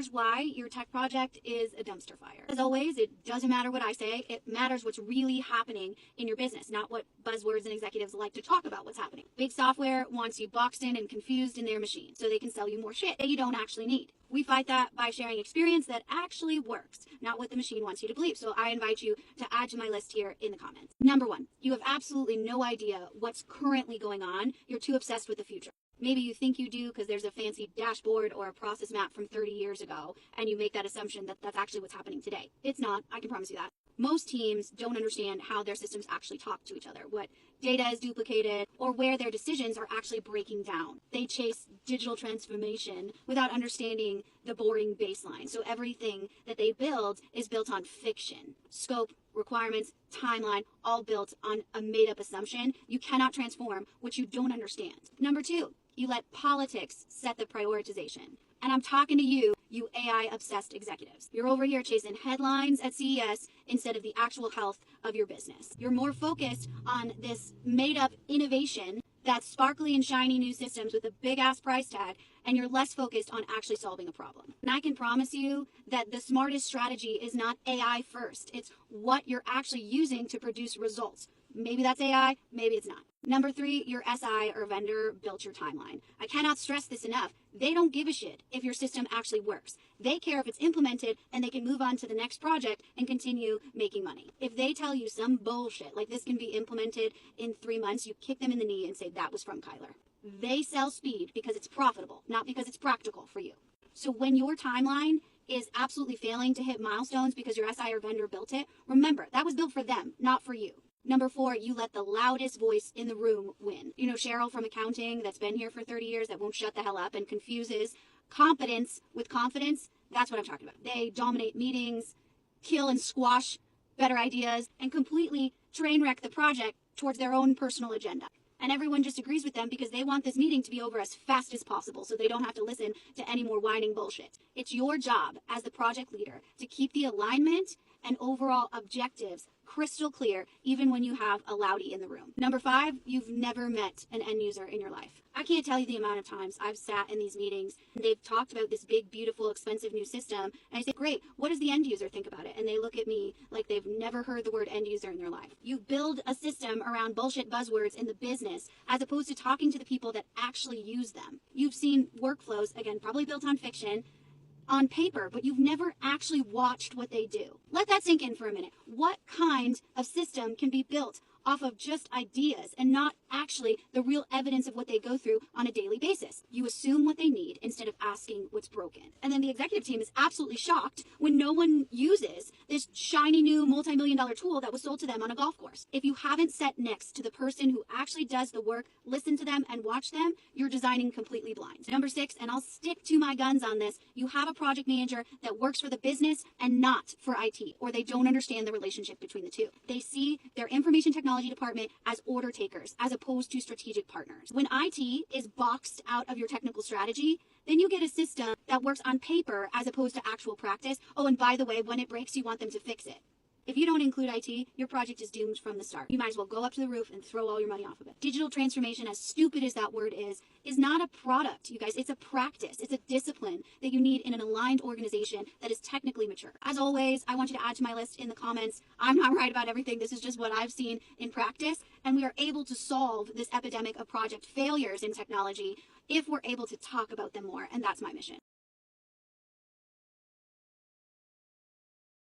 here's why your tech project is a dumpster fire. As always, it doesn't matter what I say. It matters what's really happening in your business, not what buzzwords and executives like to talk about what's happening. Big software wants you boxed in and confused in their machine so they can sell you more shit that you don't actually need. We fight that by sharing experience that actually works, not what the machine wants you to believe. So I invite you to add to my list here in the comments. Number 1, you have absolutely no idea what's currently going on. You're too obsessed with the future. Maybe you think you do because there's a fancy dashboard or a process map from 30 years ago, and you make that assumption that that's actually what's happening today. It's not. I can promise you that. Most teams don't understand how their systems actually talk to each other, what data is duplicated, or where their decisions are actually breaking down. They chase digital transformation without understanding the boring baseline. So everything that they build is built on fiction. Scope, requirements, timeline, all built on a made-up assumption. You cannot transform what you don't understand. Number 2, you let politics set the prioritization. And I'm talking to you, you AI-obsessed executives. You're over here chasing headlines at CES instead of the actual health of your business. You're more focused on this made-up innovation that's sparkly and shiny new systems with a big-ass price tag, and you're less focused on actually solving a problem. And I can promise you that the smartest strategy is not AI first. It's what you're actually using to produce results. Maybe that's AI, maybe it's not. Number 3, your SI or vendor built your timeline. I cannot stress this enough. They don't give a shit if your system actually works. They care if it's implemented and they can move on to the next project and continue making money. If they tell you some bullshit like this can be implemented in 3 months, you kick them in the knee and say that was from Kyler. They sell speed because it's profitable, not because it's practical for you. So when your timeline is absolutely failing to hit milestones because your SI or vendor built it, remember, that was built for them, not for you. Number 4, you let the loudest voice in the room win. You know Cheryl from accounting that's been here for 30 years that won't shut the hell up and confuses competence with confidence? That's what I'm talking about. They dominate meetings, kill and squash better ideas, and completely train wreck the project towards their own personal agenda. And everyone just agrees with them because they want this meeting to be over as fast as possible so they don't have to listen to any more whining bullshit. It's your job as the project leader to keep the alignment and overall objectives crystal clear, even when you have a loudy in the room. Number 5, you've never met an end user in your life. I can't tell you the amount of times I've sat in these meetings and they've talked about this big, beautiful, expensive new system, and I say, great, what does the end user think about it? And they look at me like they've never heard the word end user in their life. You build a system around bullshit buzzwords in the business as opposed to talking to the people that actually use them. You've seen workflows, again, probably built on fiction, on paper, but you've never actually watched what they do. Let that sink in for a minute. What kind of system can be built off of just ideas and not actually the real evidence of what they go through on a daily basis? You assume what they need instead of asking what's broken. And then the executive team is absolutely shocked when no one uses this shiny new multi-million-dollar tool that was sold to them on a golf course. If you haven't sat next to the person who actually does the work, listen to them and watch them, you're designing completely blind. Number 6, and I'll stick to my guns on this, you have a project manager that works for the business and not for IT, or they don't understand the relationship between the two. They see their information technology department as order takers as opposed to strategic partners. When IT is boxed out of your technical strategy, then you get a system that works on paper as opposed to actual practice. Oh, and by the way, when it breaks, you want them to fix it. If you don't include IT, your project is doomed from the start. You might as well go up to the roof and throw all your money off of it. Digital transformation, as stupid as that word is not a product, you guys. It's a practice. It's a discipline that you need in an aligned organization that is technically mature. As always, I want you to add to my list in the comments. I'm not right about everything. This is just what I've seen in practice. And we are able to solve this epidemic of project failures in technology if we're able to talk about them more. And that's my mission.